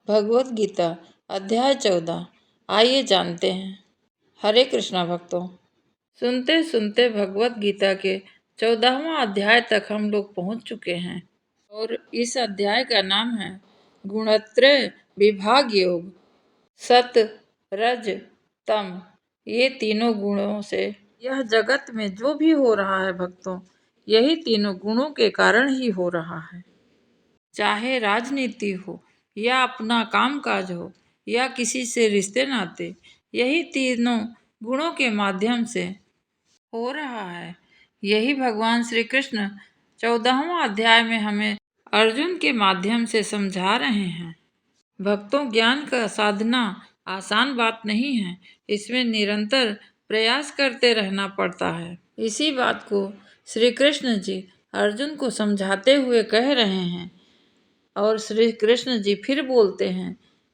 भगवत गीता अध्याय 14। आइए जानते हैं। हरे कृष्णा भक्तों, सुनते सुनते भगवत गीता के 14वां अध्याय तक हम लोग पहुंच चुके हैं और इस अध्याय का नाम है गुणत्रय विभाग योग। सत, रज, तम, ये तीनों गुणों से यह जगत में जो भी हो रहा है भक्तों, यही तीनों गुणों के कारण ही हो रहा है। चाहे राजनीति हो या अपना कामकाज हो या किसी से रिश्ते नाते, यही तीनों गुणों के माध्यम से हो रहा है। यही भगवान श्री कृष्ण 14वां अध्याय में हमें अर्जुन के माध्यम से समझा रहे हैं। भक्तों, ज्ञान का साधना आसान बात नहीं है, इसमें निरंतर प्रयास करते रहना पड़ता है। इसी बात को श्री कृष्ण जी अर्जुन को समझाते हुए कह रहे हैं और श्री कृष्ण जी फिर बोलते हैं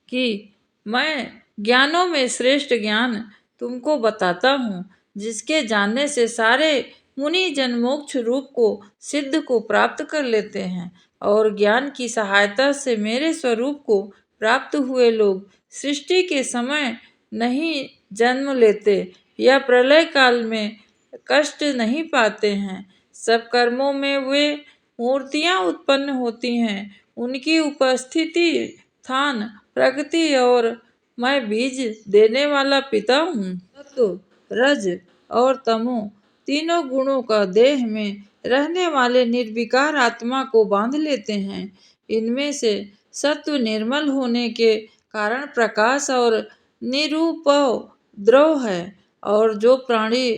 कि मैं ज्ञानों में श्रेष्ठ ज्ञान तुमको बताता हूँ, जिसके जानने से सारे मुनि जन मोक्ष रूप को सिद्ध को प्राप्त कर लेते हैं और ज्ञान की सहायता से मेरे स्वरूप को प्राप्त हुए लोग सृष्टि के समय नहीं जन्म लेते या प्रलय काल में कष्ट नहीं पाते हैं। सब कर्मों में वे मूर्तियाँ उत्पन्न होती हैं, उनकी उपस्थिति, स्थान, प्रगति और मैं बीज देने वाला पिता हूँ। सत्व, रज और तमो तीनों गुणों का देह में रहने वाले निर्विकार आत्मा को बांध लेते हैं। इनमें से सत्व निर्मल होने के कारण प्रकाश और निरुपद्रव है और जो प्राणी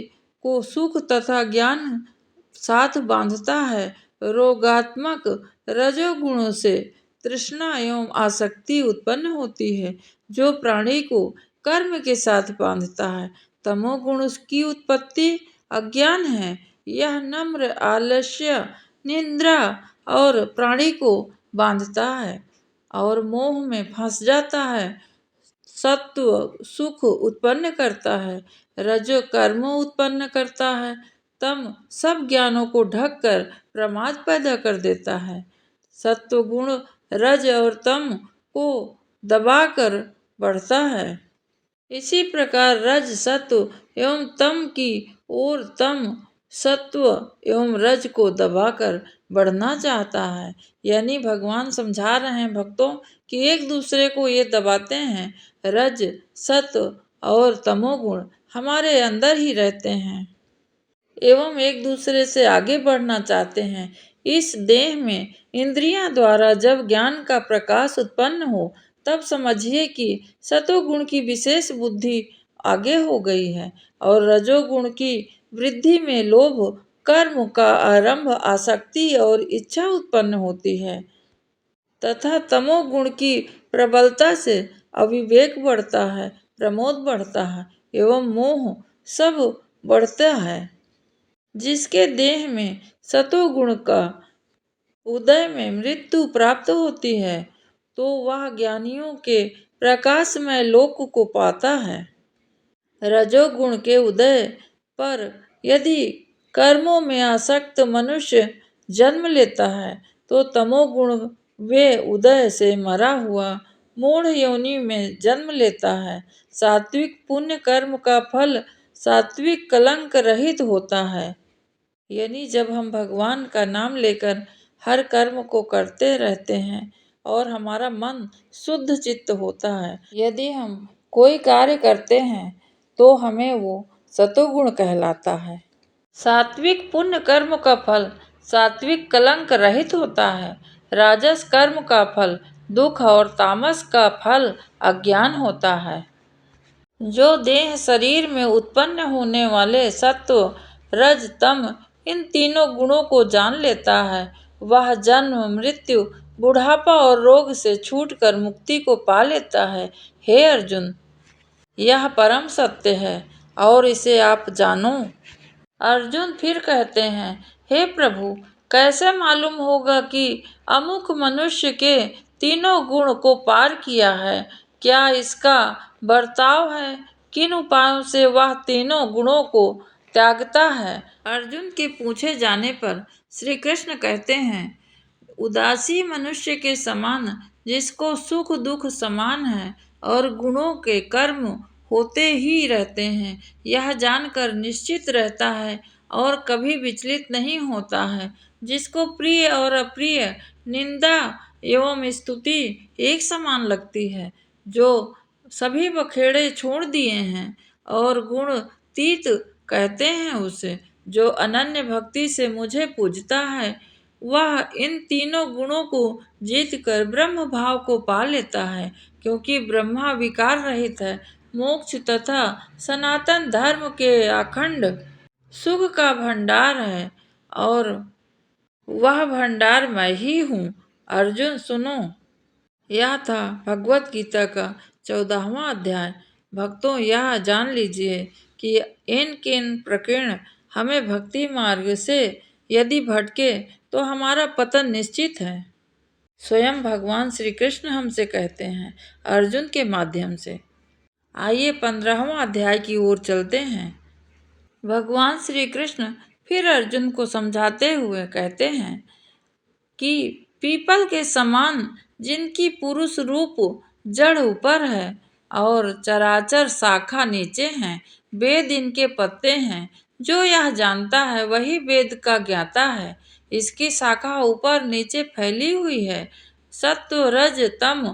को सुख तथा ज्ञान साथ बांधता है। रोगात्मक रजोगुणों से तृष्णा एवं आसक्ति उत्पन्न होती है, जो प्राणी को कर्म के साथ बांधता है। तमोगुण की उत्पत्ति अज्ञान है, यह नम्र, आलस्य, निद्रा और प्राणी को बांधता है और मोह में फंस जाता है। सत्व सुख उत्पन्न करता है, रजो कर्म उत्पन्न करता है, तम सब ज्ञानों को ढककर प्रमाद पैदा कर देता है। सत्व गुण रज और तम को दबाकर बढ़ता है। इसी प्रकार रज सत्व एवं तम की ओर तम सत्व एवं रज को दबाकर बढ़ना चाहता है। यानी भगवान समझा रहे हैं भक्तों कि एक दूसरे को ये दबाते हैं। रज सत्व और तमोगुण हमारे अंदर ही रहते हैं एवं एक दूसरे से आगे बढ़ना चाहते हैं। इस देह में इंद्रियां द्वारा जब ज्ञान का प्रकाश उत्पन्न हो, तब समझिए कि सतोगुण की विशेष बुद्धि आगे हो गई है और रजोगुण की वृद्धि में लोभ, कर्म का आरंभ, आसक्ति और इच्छा उत्पन्न होती है तथा तमोगुण की प्रबलता से अविवेक बढ़ता है, प्रमोद बढ़ता है एवं मोह सब बढ़ता है। जिसके देह में सतोगुण का उदय में मृत्यु प्राप्त होती है, तो वह ज्ञानियों के प्रकाशमय लोक को पाता है। रजोगुण के उदय पर यदि कर्मों में आसक्त मनुष्य जन्म लेता है, तो तमोगुण वे उदय से मरा हुआ मूढ़ योनि में जन्म लेता है। सात्विक पुण्य कर्म का फल सात्विक कलंक रहित होता है। यानी जब हम भगवान का नाम लेकर हर कर्म को करते रहते हैं और हमारा मन शुद्ध चित्त होता है, यदि हम कोई कार्य करते हैं तो हमें वो सतोगुण कहलाता है। सात्विक पुण्य कर्म का फल सात्विक कलंक रहित होता है। राजस कर्म का फल दुख और तामस का फल अज्ञान होता है। जो देह शरीर में उत्पन्न होने वाले सत्व, रज, तम इन तीनों गुणों को जान लेता है, वह जन्म, मृत्यु, बुढ़ापा और रोग से छूटकर मुक्ति को पा लेता है। हे अर्जुन, यह परम सत्य है और इसे आप जानो। अर्जुन फिर कहते हैं, हे प्रभु, कैसे मालूम होगा कि अमुक मनुष्य के तीनों गुण को पार किया है? क्या इसका बर्ताव है? किन उपायों से वह तीनों गुणों को त्यागता है? अर्जुन के पूछे जाने पर श्री कृष्ण कहते हैं, उदासी मनुष्य के समान, जिसको सुख दुख समान है और गुणों के कर्म होते ही रहते हैं, यह जानकर निश्चित रहता है और कभी विचलित नहीं होता है। जिसको प्रिय और अप्रिय, निंदा एवं स्तुति एक समान लगती है, जो सभी बखेड़े छोड़ दिए हैं और गुण तीत कहते हैं उसे, जो अनन्य भक्ति से मुझे पूजता है, वह इन तीनों गुणों को जीत कर ब्रह्म भाव को पा लेता है, क्योंकि ब्रह्मा विकार रहित है, मोक्ष तथा सनातन धर्म के अखंड सुख का भंडार है और वह भंडार मैं ही हूँ। अर्जुन सुनो। यह था भगवत गीता का 14वां अध्याय। भक्तों, यह जान लीजिए कि इन किन प्रकीर्ण हमें भक्ति मार्ग से यदि भटके तो हमारा पतन निश्चित है। स्वयं भगवान श्री कृष्ण हमसे कहते हैं अर्जुन के माध्यम से। आइए 15वां अध्याय की ओर चलते हैं। भगवान श्री कृष्ण फिर अर्जुन को समझाते हुए कहते हैं कि पीपल के समान जिनकी पुरुष रूप जड़ ऊपर है और चराचर शाखा नीचे हैं, वेद इनके पत्ते हैं। जो यह जानता है वही वेद का ज्ञाता है। इसकी शाखा ऊपर नीचे फैली हुई है। सत्व रज तम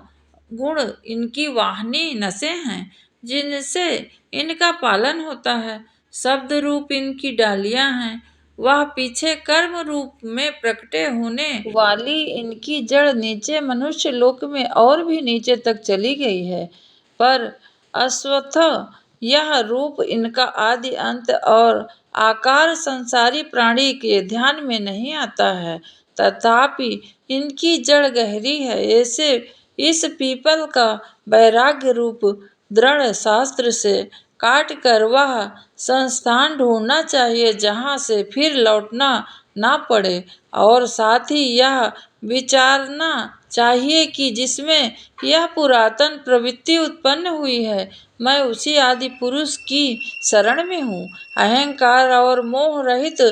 गुण इनकी वाहिनी नसें हैं, जिनसे इनका पालन होता है। शब्द रूप इनकी डालियां हैं। वह पीछे कर्म रूप में प्रकटे होने वाली इनकी जड़ नीचे मनुष्य लोक में और भी नीचे तक चली गई है, पर अश्वत्थ यह रूप इनका आदि अंत और आकार संसारी प्राणी के ध्यान में नहीं आता है, तथापि इनकी जड़ गहरी है। ऐसे इस पीपल का वैराग्य रूप दृढ़ शास्त्र से काट कर वह संस्थान ढूंढना चाहिए जहाँ से फिर लौटना ना पड़े, और साथ ही यह विचारना चाहिए कि जिसमें यह पुरातन प्रवृत्ति उत्पन्न हुई है, मैं उसी आदि पुरुष की शरण में हूँ। अहंकार और मोह रहित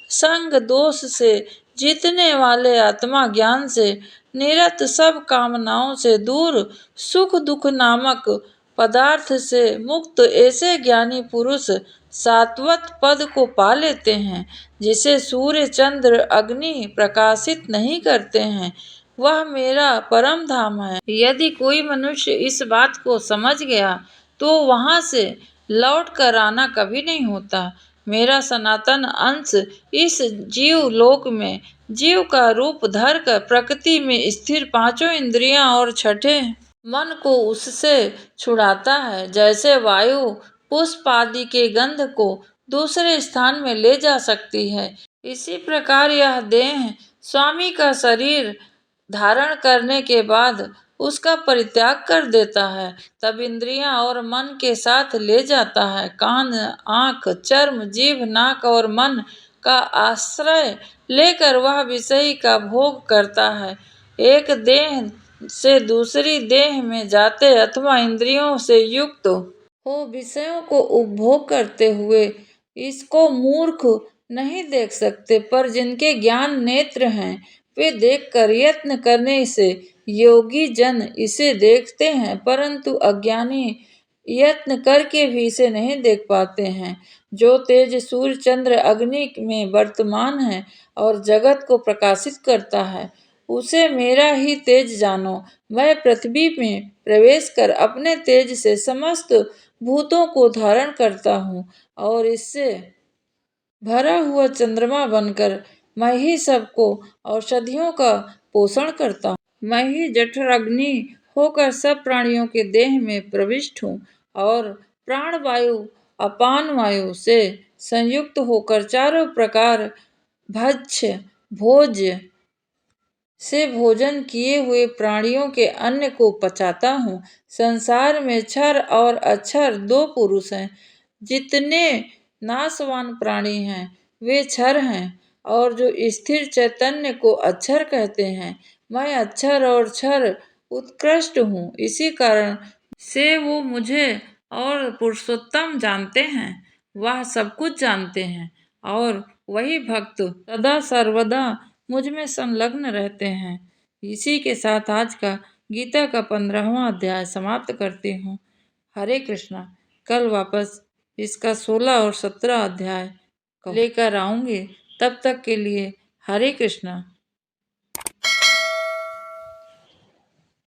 संग दोष से जीतने वाले आत्मा ज्ञान से निरत सब कामनाओं से दूर सुख दुख नामक पदार्थ से मुक्त ऐसे ज्ञानी पुरुष सात्वत पद को पा लेते हैं, जिसे सूर्य चंद्र अग्नि प्रकाशित नहीं करते हैं। वह मेरा परम धाम है। यदि कोई मनुष्य इस बात को समझ गया तो वहां से लौट कर आना कभी नहीं होता। मेरा सनातन अंश इस जीव लोक में जीव का रूप धर कर प्रकृति में स्थिर पांचों इंद्रियां और छठे मन को उससे छुड़ाता है। जैसे वायु पुष्प आदि के गंध को दूसरे स्थान में ले जा सकती है, इसी प्रकार यह देह स्वामी का शरीर धारण करने के बाद उसका परित्याग कर देता है, तब इंद्रियां और मन के साथ ले जाता है। कान आँख चर्म जीभ नाक और मन का आश्रय लेकर वह विषय का भोग करता है। एक देह से दूसरी देह में जाते अथवा इंद्रियों से युक्त हो विषयों को उपभोग करते हुए इसको मूर्ख नहीं देख सकते, पर जिनके ज्ञान नेत्र हैं वे देखकर यत्न करने से योगी जन इसे देखते हैं, परंतु अज्ञानी यत्न करके भी इसे नहीं देख पाते हैं। जो तेज सूर्य चंद्र अग्नि में वर्तमान है और जगत को प्रकाशित करता है, उसे मेरा ही तेज जानो। मैं पृथ्वी में प्रवेश कर अपने तेज से समस्त भूतों को धारण करता हूँ और इससे भरा हुआ चंद्रमा बनकर मैं ही सबको औषधियों का पोषण करता हूँ। मैं ही जठर अग्नि होकर सब प्राणियों के देह में प्रविष्ट हूँ और प्राण वायु अपान वायु से संयुक्त होकर चारों प्रकार भक्ष्य भोज से भोजन किए हुए प्राणियों के अन्न को पचाता हूँ। संसार में क्षर और अक्षर दो पुरुष हैं। जितने नाशवान प्राणी हैं वे क्षर हैं और जो स्थिर चैतन्य को अक्षर कहते हैं। मैं अक्षर और क्षर उत्कृष्ट हूँ, इसी कारण से वो मुझे और पुरुषोत्तम जानते हैं। वह सब कुछ जानते हैं और वही भक्त सदा सर्वदा मुझ में संलग्न रहते हैं। इसी के साथ आज का गीता का 15वां अध्याय समाप्त करती हूँ। हरे कृष्णा। कल वापस इसका 16 और 17 अध्याय लेकर आऊंगी। तब तक के लिए हरे कृष्णा।